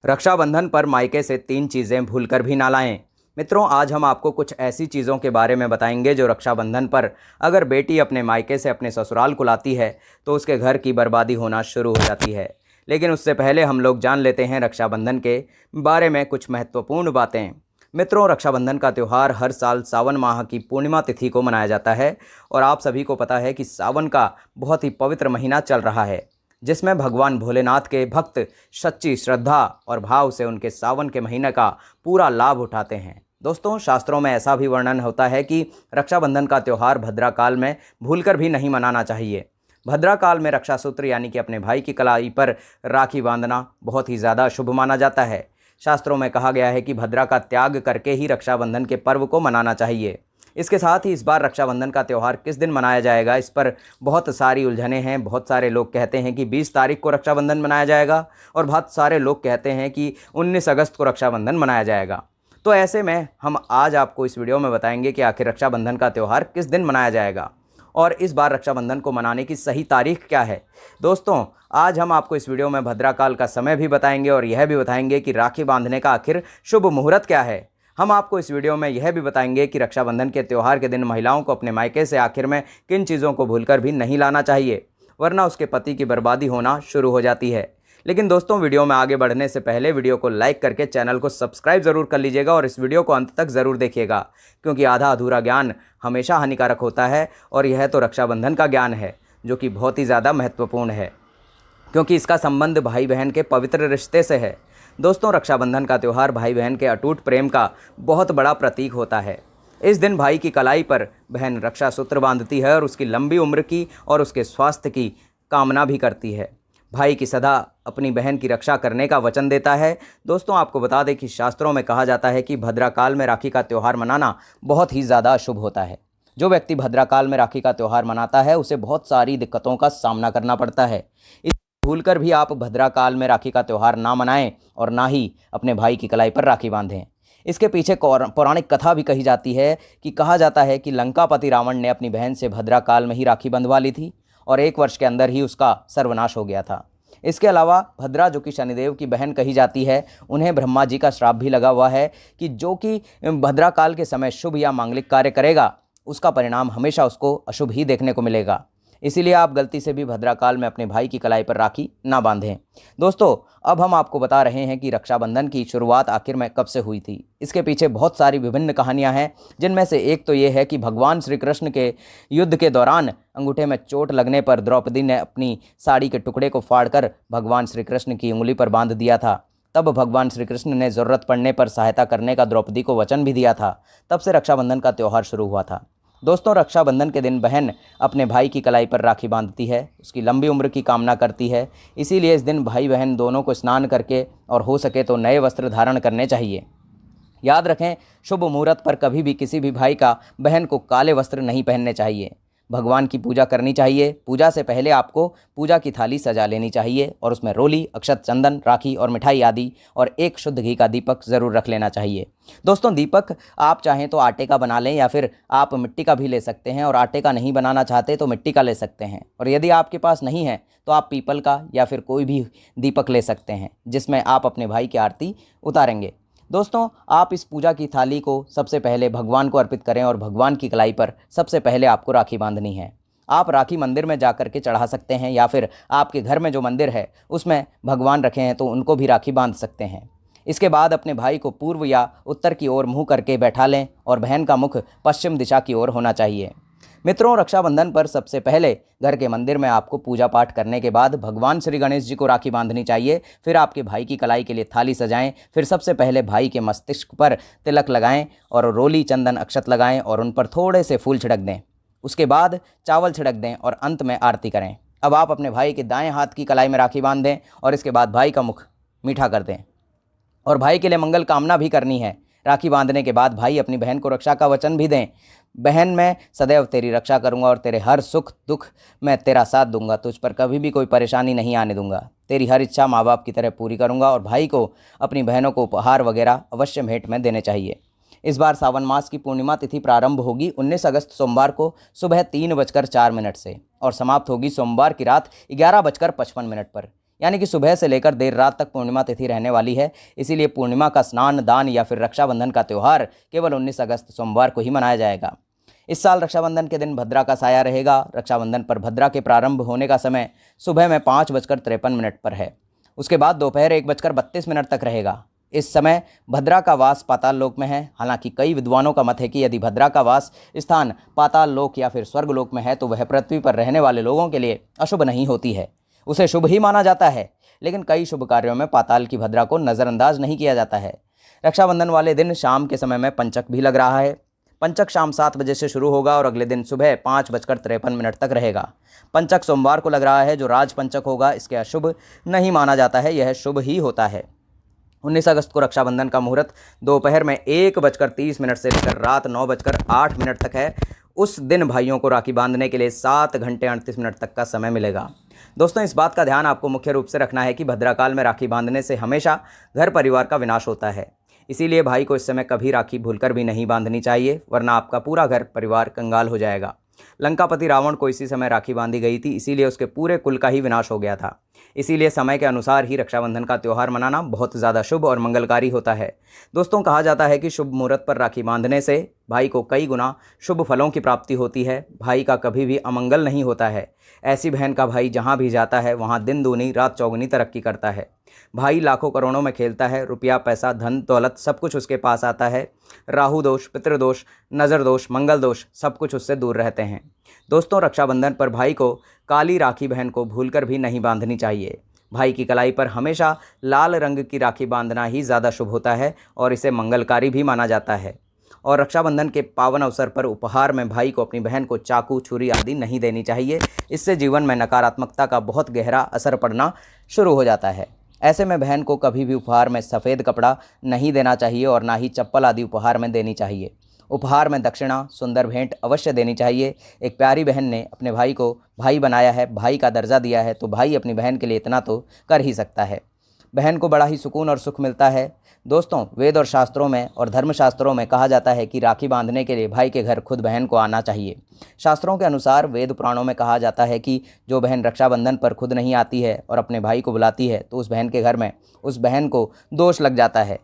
रक्षाबंधन पर मायके से 3 चीज़ें भूलकर भी ना लाएं। मित्रों, आज हम आपको कुछ ऐसी चीज़ों के बारे में बताएंगे जो रक्षाबंधन पर अगर बेटी अपने मायके से अपने ससुराल को लाती है तो उसके घर की बर्बादी होना शुरू हो जाती है। लेकिन उससे पहले हम लोग जान लेते हैं रक्षाबंधन के बारे में कुछ महत्वपूर्ण बातें। मित्रों, रक्षाबंधन का त्यौहार हर साल सावन माह की पूर्णिमा तिथि को मनाया जाता है और आप सभी को पता है कि सावन का बहुत ही पवित्र महीना चल रहा है, जिसमें भगवान भोलेनाथ के भक्त सच्ची श्रद्धा और भाव से उनके सावन के महीने का पूरा लाभ उठाते हैं। दोस्तों, शास्त्रों में ऐसा भी वर्णन होता है कि रक्षाबंधन का त्यौहार भद्रा काल में भूलकर भी नहीं मनाना चाहिए। भद्रा काल में रक्षा सूत्र यानी कि अपने भाई की कलाई पर राखी बांधना बहुत ही ज़्यादा शुभ माना जाता है। शास्त्रों में कहा गया है कि भद्रा का त्याग करके ही रक्षाबंधन के पर्व को मनाना चाहिए। इसके साथ ही इस बार रक्षाबंधन का त्यौहार किस दिन मनाया जाएगा, इस पर बहुत सारी उलझनें हैं। बहुत सारे लोग कहते हैं कि 20 तारीख को रक्षाबंधन मनाया जाएगा और बहुत सारे लोग कहते हैं कि 19 अगस्त को रक्षाबंधन मनाया जाएगा। तो ऐसे में हम आज आपको इस वीडियो में बताएंगे कि आखिर रक्षाबंधन का त्यौहार किस दिन मनाया जाएगा और इस बार रक्षाबंधन को मनाने की सही तारीख क्या है। दोस्तों, आज हम आपको इस वीडियो में भद्रा काल का समय भी बताएंगे और यह भी बताएंगे कि राखी बांधने का आखिर शुभ मुहूर्त क्या है। हम आपको इस वीडियो में यह भी बताएंगे कि रक्षाबंधन के त्यौहार के दिन महिलाओं को अपने मायके से आखिर में किन चीज़ों को भूलकर भी नहीं लाना चाहिए, वरना उसके पति की बर्बादी होना शुरू हो जाती है। लेकिन दोस्तों, वीडियो में आगे बढ़ने से पहले वीडियो को लाइक करके चैनल को सब्सक्राइब ज़रूर कर लीजिएगा और इस वीडियो को अंत तक ज़रूर देखिएगा, क्योंकि आधा अधूरा ज्ञान हमेशा हानिकारक होता है और यह तो रक्षाबंधन का ज्ञान है जो कि बहुत ही ज़्यादा महत्वपूर्ण है, क्योंकि इसका संबंध भाई बहन के पवित्र रिश्ते से है। दोस्तों, रक्षाबंधन का त्यौहार भाई बहन के अटूट प्रेम का बहुत बड़ा प्रतीक होता है। इस दिन भाई की कलाई पर बहन रक्षा सूत्र बांधती है और उसकी लंबी उम्र की और उसके स्वास्थ्य की कामना भी करती है। भाई की सदा अपनी बहन की रक्षा करने का वचन देता है। दोस्तों, आपको बता दें कि शास्त्रों में कहा जाता है कि भद्रा काल में राखी का त्यौहार मनाना बहुत ही ज़्यादा अशुभ होता है। जो व्यक्ति भद्रा काल में राखी का त्यौहार मनाता है उसे बहुत सारी दिक्कतों का सामना करना पड़ता है। भूलकर भी आप भद्रा काल में राखी का त्यौहार ना मनाएं और ना ही अपने भाई की कलाई पर राखी बांधें। इसके पीछे पौराणिक कथा भी कही जाती है कि कहा जाता है कि लंकापति रावण ने अपनी बहन से भद्रा काल में ही राखी बंधवा ली थी और 1 वर्ष के अंदर ही उसका सर्वनाश हो गया था। इसके अलावा भद्रा, जो कि शनिदेव की बहन कही जाती है, उन्हें ब्रह्मा जी का श्राप भी लगा हुआ है कि जो कि भद्रा काल के समय शुभ या मांगलिक कार्य करेगा उसका परिणाम हमेशा उसको अशुभ ही देखने को मिलेगा। इसीलिए आप गलती से भी भद्रा काल में अपने भाई की कलाई पर राखी ना बांधें। दोस्तों, अब हम आपको बता रहे हैं कि रक्षाबंधन की शुरुआत आखिर में कब से हुई थी। इसके पीछे बहुत सारी विभिन्न कहानियां हैं, जिनमें से एक तो ये है कि भगवान श्री कृष्ण के युद्ध के दौरान अंगूठे में चोट लगने पर द्रौपदी ने अपनी साड़ी के टुकड़े को फाड़कर भगवान श्री कृष्ण की उंगली पर बांध दिया था। तब भगवान श्री कृष्ण ने ज़रूरत पड़ने पर सहायता करने का द्रौपदी को वचन भी दिया था। तब से रक्षाबंधन का त्यौहार शुरू हुआ था। दोस्तों, रक्षाबंधन के दिन बहन अपने भाई की कलाई पर राखी बांधती है, उसकी लंबी उम्र की कामना करती है। इसीलिए इस दिन भाई बहन दोनों को स्नान करके और हो सके तो नए वस्त्र धारण करने चाहिए। याद रखें, शुभ मुहूर्त पर कभी भी किसी भी भाई का बहन को काले वस्त्र नहीं पहनने चाहिए। भगवान की पूजा करनी चाहिए। पूजा से पहले आपको पूजा की थाली सजा लेनी चाहिए और उसमें रोली, अक्षत, चंदन, राखी और मिठाई आदि और एक शुद्ध घी का दीपक ज़रूर रख लेना चाहिए। दोस्तों, दीपक आप चाहें तो आटे का बना लें या फिर आप मिट्टी का भी ले सकते हैं, और आटे का नहीं बनाना चाहते तो मिट्टी का ले सकते हैं। और यदि आपके पास नहीं है तो आप पीपल का या फिर कोई भी दीपक ले सकते हैं, जिसमें आप अपने भाई की आरती उतारेंगे। दोस्तों, आप इस पूजा की थाली को सबसे पहले भगवान को अर्पित करें और भगवान की कलाई पर सबसे पहले आपको राखी बांधनी है। आप राखी मंदिर में जा कर के चढ़ा सकते हैं या फिर आपके घर में जो मंदिर है उसमें भगवान रखे हैं तो उनको भी राखी बांध सकते हैं। इसके बाद अपने भाई को पूर्व या उत्तर की ओर मुँह करके बैठा लें और बहन का मुख पश्चिम दिशा की ओर होना चाहिए। मित्रों, रक्षाबंधन पर सबसे पहले घर के मंदिर में आपको पूजा पाठ करने के बाद भगवान श्री गणेश जी को राखी बांधनी चाहिए। फिर आपके भाई की कलाई के लिए थाली सजाएं। फिर सबसे पहले भाई के मस्तिष्क पर तिलक लगाएं और रोली, चंदन, अक्षत लगाएं और उन पर थोड़े से फूल छिड़क दें। उसके बाद चावल छिड़क दें और अंत में आरती करें। अब आप अपने भाई के दाएँ हाथ की कलाई में राखी बांध दें और इसके बाद भाई का मुख मीठा कर दें और भाई के लिए मंगल कामना भी करनी है। राखी बांधने के बाद भाई अपनी बहन को रक्षा का वचन भी दें। बहन, मैं सदैव तेरी रक्षा करूंगा और तेरे हर सुख दुख में तेरा साथ दूंगा। तुझ पर कभी भी कोई परेशानी नहीं आने दूंगा। तेरी हर इच्छा माँ बाप की तरह पूरी करूंगा। और भाई को अपनी बहनों को उपहार वगैरह अवश्य भेंट में देने चाहिए। इस बार सावन मास की पूर्णिमा तिथि प्रारंभ होगी 19 अगस्त सोमवार को सुबह 3:04 से और समाप्त होगी सोमवार की रात 11:55 पर। यानी कि सुबह से लेकर देर रात तक पूर्णिमा तिथि रहने वाली है। इसीलिए पूर्णिमा का स्नान, दान या फिर रक्षाबंधन का त्यौहार केवल 19 अगस्त सोमवार को ही मनाया जाएगा। इस साल रक्षाबंधन के दिन भद्रा का साया रहेगा। रक्षाबंधन पर भद्रा के प्रारंभ होने का समय सुबह में 5:53 पर है। उसके बाद दोपहर 1:32 तक रहेगा। इस समय भद्रा का वास पाताल लोक में है। हालांकि कई विद्वानों का मत है कि यदि भद्रा का वास स्थान पाताल लोक या फिर स्वर्ग लोक में है तो वह पृथ्वी पर रहने वाले लोगों के लिए अशुभ नहीं होती है, उसे शुभ ही माना जाता है। लेकिन कई शुभ कार्यों में पाताल की भद्रा को नज़रअंदाज नहीं किया जाता है। रक्षाबंधन वाले दिन शाम के समय में पंचक भी लग रहा है। पंचक शाम 7 बजे से शुरू होगा और अगले दिन सुबह 5:53 तक रहेगा। पंचक सोमवार को लग रहा है, जो राज पंचक होगा। इसके अशुभ नहीं माना जाता है, यह शुभ ही होता है। 19 अगस्त को रक्षाबंधन का मुहूर्त दोपहर में 1:30 से लेकर रात 9:08 तक है। उस दिन भाइयों को राखी बांधने के लिए 7 घंटे 38 मिनट तक का समय मिलेगा। दोस्तों, इस बात का ध्यान आपको मुख्य रूप से रखना है कि भद्राकाल में राखी बांधने से हमेशा घर परिवार का विनाश होता है। इसीलिए भाई को इस समय कभी राखी भूलकर भी नहीं बांधनी चाहिए, वरना आपका पूरा घर परिवार कंगाल हो जाएगा। लंकापति रावण को इसी समय राखी बांधी गई थी, इसीलिए उसके पूरे कुल का ही विनाश हो गया था। इसीलिए समय के अनुसार ही रक्षाबंधन का त्यौहार मनाना बहुत ज़्यादा शुभ और मंगलकारी होता है। दोस्तों, कहा जाता है कि शुभ मुहूर्त पर राखी बांधने से भाई को कई गुना शुभ फलों की प्राप्ति होती है। भाई का कभी भी अमंगल नहीं होता है। ऐसी बहन का भाई जहाँ भी जाता है वहाँ दिन दूनी रात चौगुनी तरक्की करता है। भाई लाखों करोड़ों में खेलता है। रुपया, पैसा, धन दौलत सब कुछ उसके पास आता है। राहु दोष, पितृदोष, नज़र दोष, मंगल दोष सब कुछ उससे दूर रहते हैं। दोस्तों, रक्षाबंधन पर भाई को काली राखी बहन को भूलकर भी नहीं बांधनी चाहिए। भाई की कलाई पर हमेशा लाल रंग की राखी बांधना ही ज़्यादा शुभ होता है और इसे मंगलकारी भी माना जाता है। और रक्षाबंधन के पावन अवसर पर उपहार में भाई को अपनी बहन को चाकू, छुरी आदि नहीं देनी चाहिए। इससे जीवन में नकारात्मकता का बहुत गहरा असर पड़ना शुरू हो जाता है। ऐसे में बहन को कभी भी उपहार में सफ़ेद कपड़ा नहीं देना चाहिए और ना ही चप्पल आदि उपहार में देनी चाहिए। उपहार में दक्षिणा, सुंदर भेंट अवश्य देनी चाहिए। एक प्यारी बहन ने अपने भाई को भाई बनाया है, भाई का दर्जा दिया है, तो भाई अपनी बहन के लिए इतना तो कर ही सकता है। बहन को बड़ा ही सुकून और सुख मिलता है। दोस्तों, वेद और शास्त्रों में और धर्मशास्त्रों में कहा जाता है कि राखी बांधने के लिए भाई के घर खुद बहन को आना चाहिए। शास्त्रों के अनुसार वेद पुराणों में कहा जाता है कि जो बहन रक्षाबंधन पर खुद नहीं आती है और अपने भाई को बुलाती है तो उस बहन के घर में उस बहन को दोष लग जाता है।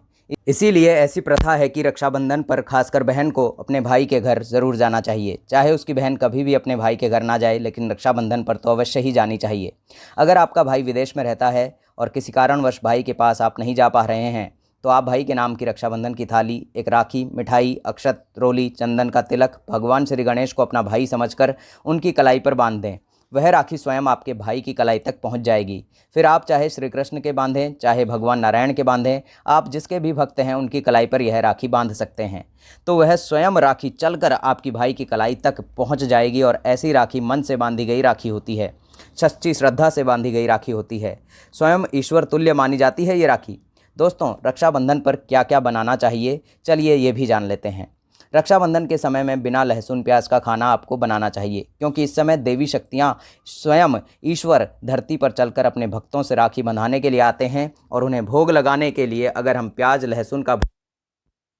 इसीलिए ऐसी प्रथा है कि रक्षाबंधन पर खासकर बहन को अपने भाई के घर ज़रूर जाना चाहिए। चाहे उसकी बहन कभी भी अपने भाई के घर ना जाए, लेकिन रक्षाबंधन पर तो अवश्य ही जानी चाहिए। अगर आपका भाई विदेश में रहता है और किसी कारणवश भाई के पास आप नहीं जा पा रहे हैं, तो आप भाई के नाम की रक्षाबंधन की थाली, एक राखी, मिठाई, अक्षत, रोली, चंदन का तिलक भगवान श्री गणेश को अपना भाई समझकर उनकी कलाई पर बांध दें। वह राखी स्वयं आपके भाई की कलाई तक पहुंच जाएगी। फिर आप चाहे श्री कृष्ण के बांधें, चाहे भगवान नारायण के बांधें, आप जिसके भी भक्त हैं उनकी कलाई पर यह राखी बांध सकते हैं। तो वह स्वयं राखी चलकर आपकी भाई की कलाई तक पहुंच जाएगी। और ऐसी राखी मन से बांधी गई राखी होती है, सच्ची श्रद्धा से बांधी गई राखी होती है। स्वयं ईश्वर तुल्य मानी जाती है ये राखी। दोस्तों, रक्षाबंधन पर क्या क्या बनाना चाहिए, चलिए ये भी जान लेते हैं। रक्षाबंधन के समय में बिना लहसुन प्याज का खाना आपको बनाना चाहिए, क्योंकि इस समय देवी शक्तियाँ स्वयं ईश्वर धरती पर चलकर अपने भक्तों से राखी बंधाने के लिए आते हैं। और उन्हें भोग लगाने के लिए अगर हम प्याज लहसुन का,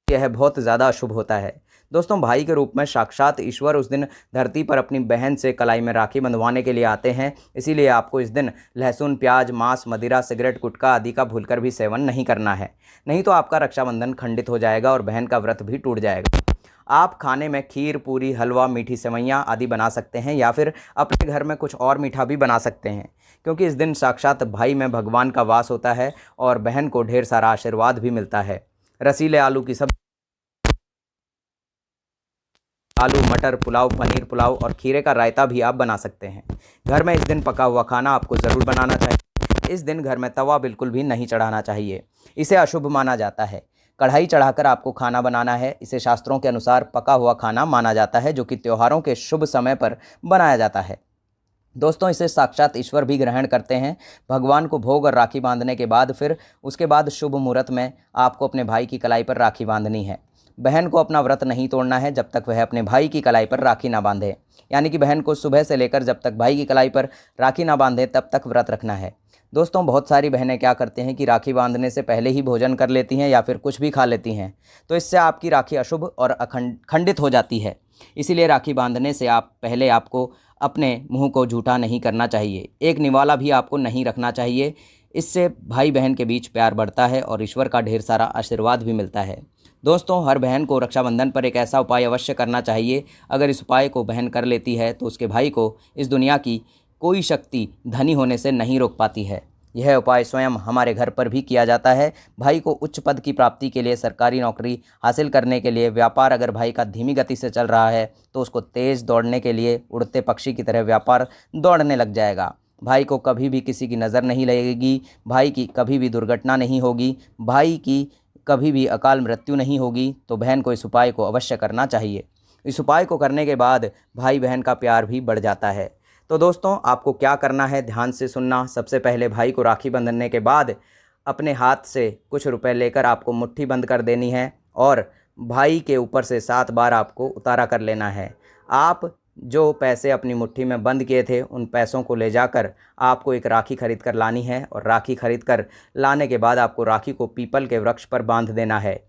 यह बहुत ज़्यादा अशुभ होता है। दोस्तों, भाई के रूप में साक्षात ईश्वर उस दिन धरती पर अपनी बहन से कलाई में राखी बंधवाने के लिए आते हैं। इसीलिए आपको इस दिन लहसुन, प्याज, मांस, मदिरा, सिगरेट, गुटखा आदि का भूलकर भी सेवन नहीं करना है। नहीं तो आपका रक्षाबंधन खंडित हो जाएगा और बहन का व्रत भी टूट जाएगा। आप खाने में खीर, पूरी, हलवा, मीठी सेवइयाँ आदि बना सकते हैं या फिर अपने घर में कुछ और मीठा भी बना सकते हैं, क्योंकि इस दिन साक्षात भाई में भगवान का वास होता है और बहन को ढेर सारा आशीर्वाद भी मिलता है। रसीले आलू की सब्जी, आलू मटर पुलाव, पनीर पुलाव और खीरे का रायता भी आप बना सकते हैं। घर में इस दिन पका हुआ खाना आपको ज़रूर बनाना चाहिए। इस दिन घर में तवा बिल्कुल भी नहीं चढ़ाना चाहिए, इसे अशुभ माना जाता है। कढ़ाई चढ़ाकर आपको खाना बनाना है। इसे शास्त्रों के अनुसार पका हुआ खाना माना जाता है, जो कि त्योहारों के शुभ समय पर बनाया जाता है। दोस्तों, इसे साक्षात ईश्वर भी ग्रहण करते हैं। भगवान को भोग और राखी बांधने के बाद फिर उसके बाद शुभ मुहूर्त में आपको अपने भाई की कलाई पर राखी बांधनी है। बहन को अपना व्रत नहीं तोड़ना है जब तक वह अपने भाई की कलाई पर राखी ना बांधे। यानी कि बहन को सुबह से लेकर जब तक भाई की कलाई पर राखी ना बांधे तब तक व्रत रखना है। दोस्तों, बहुत सारी बहनें क्या करते हैं कि राखी बांधने से पहले ही भोजन कर लेती हैं या फिर कुछ भी खा लेती हैं, तो इससे आपकी राखी अशुभ और खंडित हो जाती है। इसीलिए राखी बांधने से आप पहले आपको अपने मुंह को झूठा नहीं करना चाहिए। एक निवाला भी आपको नहीं रखना चाहिए। इससे भाई बहन के बीच प्यार बढ़ता है और ईश्वर का ढेर सारा आशीर्वाद भी मिलता है। दोस्तों, हर बहन को रक्षाबंधन पर एक ऐसा उपाय अवश्य करना चाहिए। अगर इस उपाय को बहन कर लेती है तो उसके भाई को इस दुनिया की कोई शक्ति धनी होने से नहीं रोक पाती है। यह उपाय स्वयं हमारे घर पर भी किया जाता है। भाई को उच्च पद की प्राप्ति के लिए, सरकारी नौकरी हासिल करने के लिए, व्यापार अगर भाई का धीमी गति से चल रहा है तो उसको तेज़ दौड़ने के लिए उड़ते पक्षी की तरह व्यापार दौड़ने लग जाएगा। भाई को कभी भी किसी की नज़र नहीं लगेगी, भाई की कभी भी दुर्घटना नहीं होगी, भाई की कभी भी अकाल मृत्यु नहीं होगी। तो बहन को इस उपाय को अवश्य करना चाहिए। इस उपाय को करने के बाद भाई बहन का प्यार भी बढ़ जाता है। तो दोस्तों, आपको क्या करना है, ध्यान से सुनना। सबसे पहले भाई को राखी बंधने के बाद अपने हाथ से कुछ रुपए लेकर आपको मुट्ठी बंद कर देनी है और भाई के ऊपर से 7 बार आपको उतारा कर लेना है। आप जो पैसे अपनी मुट्ठी में बंद किए थे उन पैसों को ले जाकर आपको एक राखी खरीद कर लानी है और राखी खरीद कर लाने के बाद आपको राखी को पीपल के वृक्ष पर बांध देना है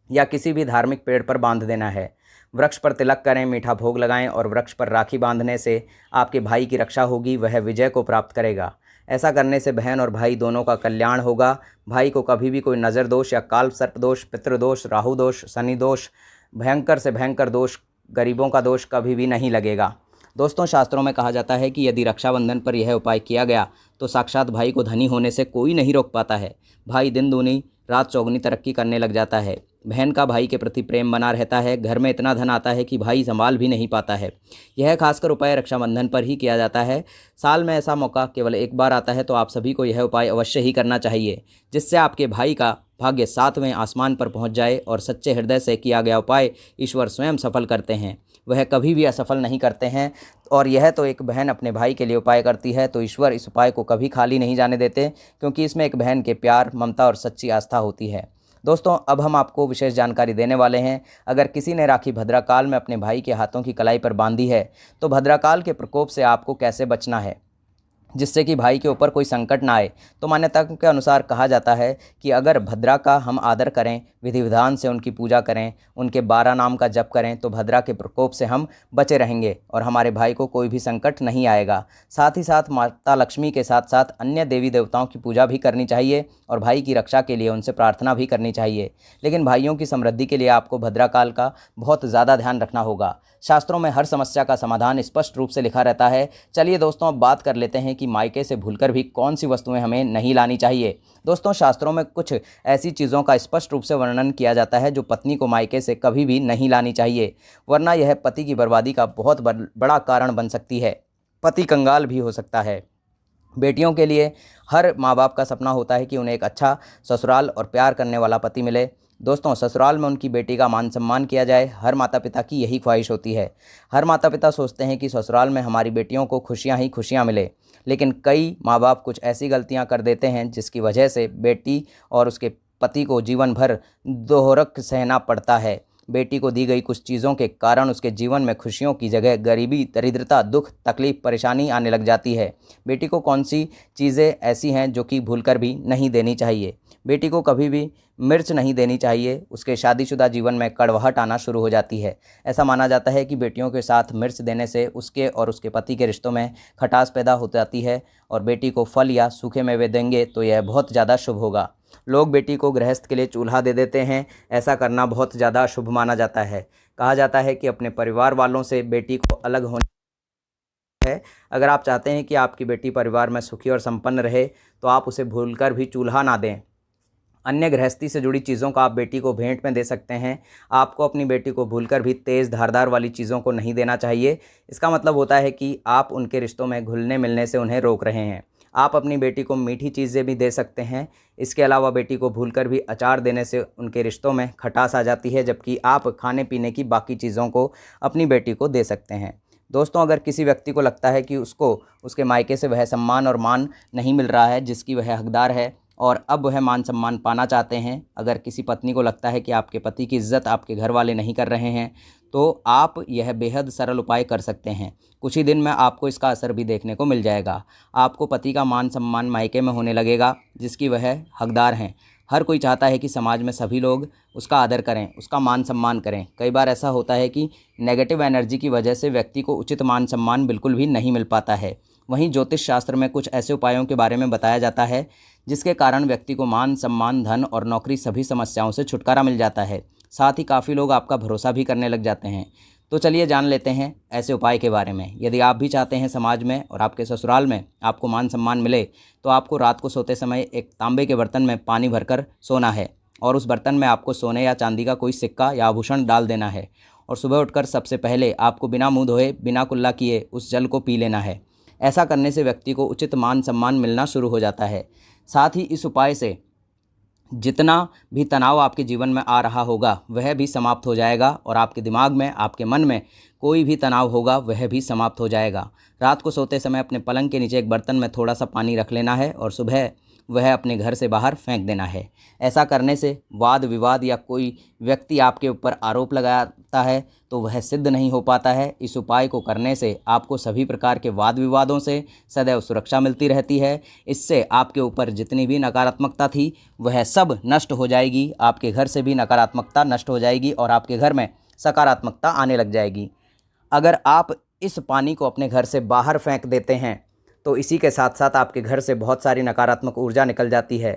या किसी भी धार्मिक पेड़ पर बांध देना है। वृक्ष पर तिलक करें, मीठा भोग लगाएं और वृक्ष पर राखी बांधने से आपके भाई की रक्षा होगी, वह विजय को प्राप्त करेगा। ऐसा करने से बहन और भाई दोनों का कल्याण होगा। भाई को कभी भी कोई नज़र दोष या काल सर्प दोष, पितृदोष, राहु दोष, शनि दोष, भयंकर से भयंकर दोष, गरीबों का दोष कभी भी नहीं लगेगा। दोस्तों, शास्त्रों में कहा जाता है कि यदि रक्षाबंधन पर यह उपाय किया गया तो साक्षात भाई को धनी होने से कोई नहीं रोक पाता है। भाई दिन दूनी रात चौगुनी तरक्की करने लग जाता है। बहन का भाई के प्रति प्रेम बना रहता है। घर में इतना धन आता है कि भाई संभाल भी नहीं पाता है। यह खासकर उपाय रक्षाबंधन पर ही किया जाता है। साल में ऐसा मौका केवल एक बार आता है, तो आप सभी को यह उपाय अवश्य ही करना चाहिए, जिससे आपके भाई का भाग्य 7वें आसमान पर पहुंच जाए। और सच्चे हृदय से किया गया उपाय ईश्वर स्वयं सफल करते हैं, वह कभी भी असफल नहीं करते हैं। और यह तो एक बहन अपने भाई के लिए उपाय करती है, तो ईश्वर इस उपाय को कभी खाली नहीं जाने देते, क्योंकि इसमें एक बहन के प्यार, ममता और सच्ची आस्था होती है। दोस्तों, अब हम आपको विशेष जानकारी देने वाले हैं। अगर किसी ने राखी भद्राकाल में अपने भाई के हाथों की कलाई पर बांधी है तो भद्राकाल के प्रकोप से आपको कैसे बचना है, जिससे कि भाई के ऊपर कोई संकट ना आए। तो मान्यताओं के अनुसार कहा जाता है कि अगर भद्रा का हम आदर करें, विधि विधान से उनकी पूजा करें, उनके 12 नाम का जप करें, तो भद्रा के प्रकोप से हम बचे रहेंगे और हमारे भाई को कोई भी संकट नहीं आएगा। साथ ही साथ माता लक्ष्मी के साथ साथ अन्य देवी देवताओं की पूजा भी करनी चाहिए और भाई की रक्षा के लिए उनसे प्रार्थना भी करनी चाहिए। लेकिन भाइयों की समृद्धि के लिए आपको भद्राकाल का बहुत ज़्यादा ध्यान रखना होगा। शास्त्रों में हर समस्या का समाधान स्पष्ट रूप से लिखा रहता है। चलिए दोस्तों, अब बात कर लेते हैं कि मायके से भूलकर भी कौन सी वस्तुएं हमें नहीं लानी चाहिए। दोस्तों, शास्त्रों में कुछ ऐसी चीज़ों का स्पष्ट रूप से वर्णन किया जाता है जो पत्नी को मायके से कभी भी नहीं लानी चाहिए, वरना यह पति की बर्बादी का बहुत बड़ा कारण बन सकती है। पति कंगाल भी हो सकता है। बेटियों के लिए हर माँ बाप का सपना होता है कि उन्हें एक अच्छा ससुराल और प्यार करने वाला पति मिले। दोस्तों, ससुराल में उनकी बेटी का मान सम्मान किया जाए, हर माता पिता की यही ख्वाहिश होती है। हर माता पिता सोचते हैं कि ससुराल में हमारी बेटियों को खुशियां ही खुशियां मिले, लेकिन कई माँ बाप कुछ ऐसी गलतियां कर देते हैं जिसकी वजह से बेटी और उसके पति को जीवन भर दोहरक सहना पड़ता है। बेटी को दी गई कुछ चीज़ों के कारण उसके जीवन में खुशियों की जगह गरीबी, दरिद्रता, दुख, तकलीफ, परेशानी आने लग जाती है। बेटी को कौन सी चीज़ें ऐसी हैं जो कि भूलकर भी नहीं देनी चाहिए। बेटी को कभी भी मिर्च नहीं देनी चाहिए, उसके शादीशुदा जीवन में कड़वाहट आना शुरू हो जाती है। ऐसा माना जाता है कि बेटियों के साथ मिर्च देने से उसके और उसके पति के रिश्तों में खटास पैदा हो जाती है। और बेटी को फल या सूखे मेवे देंगे तो यह बहुत ज़्यादा शुभ होगा। लोग बेटी को गृहस्थ के लिए चूल्हा दे देते हैं, ऐसा करना बहुत ज़्यादा शुभ माना जाता है। कहा जाता है कि अपने परिवार वालों से बेटी को अलग होने है। अगर आप चाहते हैं कि आपकी बेटी परिवार में सुखी और संपन्न रहे तो आप उसे भूलकर भी चूल्हा ना दें। अन्य गृहस्थी से जुड़ी चीज़ों का आप बेटी को भेंट में दे सकते हैं। आपको अपनी बेटी को भूलकर भी तेज़ धारदार वाली चीज़ों को नहीं देना चाहिए। इसका मतलब होता है कि आप उनके रिश्तों में घुलने मिलने से उन्हें रोक रहे हैं। आप अपनी बेटी को मीठी चीज़ें भी दे सकते हैं। इसके अलावा बेटी को भूलकर भी अचार देने से उनके रिश्तों में खटास आ जाती है, जबकि आप खाने पीने की बाकी चीज़ों को अपनी बेटी को दे सकते हैं। दोस्तों, अगर किसी व्यक्ति को लगता है कि उसको उसके मायके से वह सम्मान और मान नहीं मिल रहा है जिसकी वह हकदार है और अब वह मान सम्मान पाना चाहते हैं, अगर किसी पत्नी को लगता है कि आपके पति की इज्जत आपके घर वाले नहीं कर रहे हैं, तो आप यह बेहद सरल उपाय कर सकते हैं। कुछ ही दिन में आपको इसका असर भी देखने को मिल जाएगा। आपको पति का मान सम्मान मायके में होने लगेगा जिसकी वह हकदार हैं। हर कोई चाहता है कि समाज में सभी लोग उसका आदर करें, उसका मान सम्मान करें। कई बार ऐसा होता है कि नेगेटिव एनर्जी की वजह से व्यक्ति को उचित मान सम्मान बिल्कुल भी नहीं मिल पाता है। वहीं ज्योतिष शास्त्र में कुछ ऐसे उपायों के बारे में बताया जाता है जिसके कारण व्यक्ति को मान सम्मान, धन और नौकरी सभी समस्याओं से छुटकारा मिल जाता है। साथ ही काफ़ी लोग आपका भरोसा भी करने लग जाते हैं। तो चलिए जान लेते हैं ऐसे उपाय के बारे में। यदि आप भी चाहते हैं समाज में और आपके ससुराल में आपको मान सम्मान मिले, तो आपको रात को सोते समय एक तांबे के बर्तन में पानी भरकर सोना है और उस बर्तन में आपको सोने या चांदी का कोई सिक्का या आभूषण डाल देना है और सुबह उठकर सबसे पहले आपको बिना मुंह धोए, बिना कुल्ला किए उस जल को पी लेना है। ऐसा करने से व्यक्ति को उचित मान सम्मान मिलना शुरू हो जाता है। साथ ही इस उपाय से जितना भी तनाव आपके जीवन में आ रहा होगा वह भी समाप्त हो जाएगा और आपके दिमाग में, आपके मन में कोई भी तनाव होगा वह भी समाप्त हो जाएगा। रात को सोते समय अपने पलंग के नीचे एक बर्तन में थोड़ा सा पानी रख लेना है और सुबह वह अपने घर से बाहर फेंक देना है। ऐसा करने से वाद विवाद या कोई व्यक्ति आपके ऊपर आरोप लगाता है तो वह सिद्ध नहीं हो पाता है। इस उपाय को करने से आपको सभी प्रकार के वाद विवादों से सदैव सुरक्षा मिलती रहती है। इससे आपके ऊपर जितनी भी नकारात्मकता थी वह सब नष्ट हो जाएगी। आपके घर से भी नकारात्मकता नष्ट हो जाएगी और आपके घर में सकारात्मकता आने लग जाएगी। अगर आप इस पानी को अपने घर से बाहर फेंक देते हैं तो इसी के साथ साथ आपके घर से बहुत सारी नकारात्मक ऊर्जा निकल जाती है।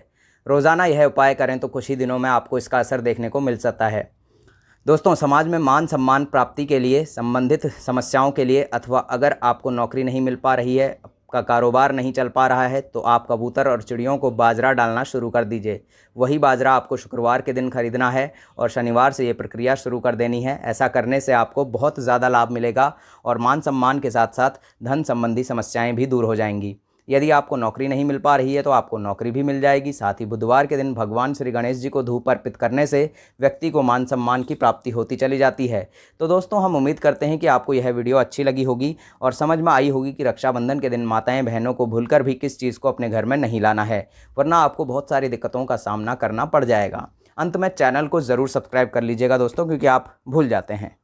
रोज़ाना यह उपाय करें तो कुछ ही दिनों में आपको इसका असर देखने को मिल सकता है। दोस्तों, समाज में मान सम्मान प्राप्ति के लिए, संबंधित समस्याओं के लिए अथवा अगर आपको नौकरी नहीं मिल पा रही है, आपका कारोबार नहीं चल पा रहा है, तो आप कबूतर और चिड़ियों को बाजरा डालना शुरू कर दीजिए। वही बाजरा आपको शुक्रवार के दिन खरीदना है और शनिवार से ये प्रक्रिया शुरू कर देनी है। ऐसा करने से आपको बहुत ज़्यादा लाभ मिलेगा और मान सम्मान के साथ साथ धन संबंधी समस्याएं भी दूर हो जाएंगी। यदि आपको नौकरी नहीं मिल पा रही है तो आपको नौकरी भी मिल जाएगी। साथ ही बुधवार के दिन भगवान श्री गणेश जी को धूप अर्पित करने से व्यक्ति को मान सम्मान की प्राप्ति होती चली जाती है। तो दोस्तों, हम उम्मीद करते हैं कि आपको यह वीडियो अच्छी लगी होगी और समझ में आई होगी कि रक्षाबंधन के दिन माताएं बहनों को भूलकर भी किस चीज़ को अपने घर में नहीं लाना है, वरना आपको बहुत सारी दिक्कतों का सामना करना पड़ जाएगा। अंत में चैनल को ज़रूर सब्सक्राइब कर लीजिएगा दोस्तों, क्योंकि आप भूल जाते हैं।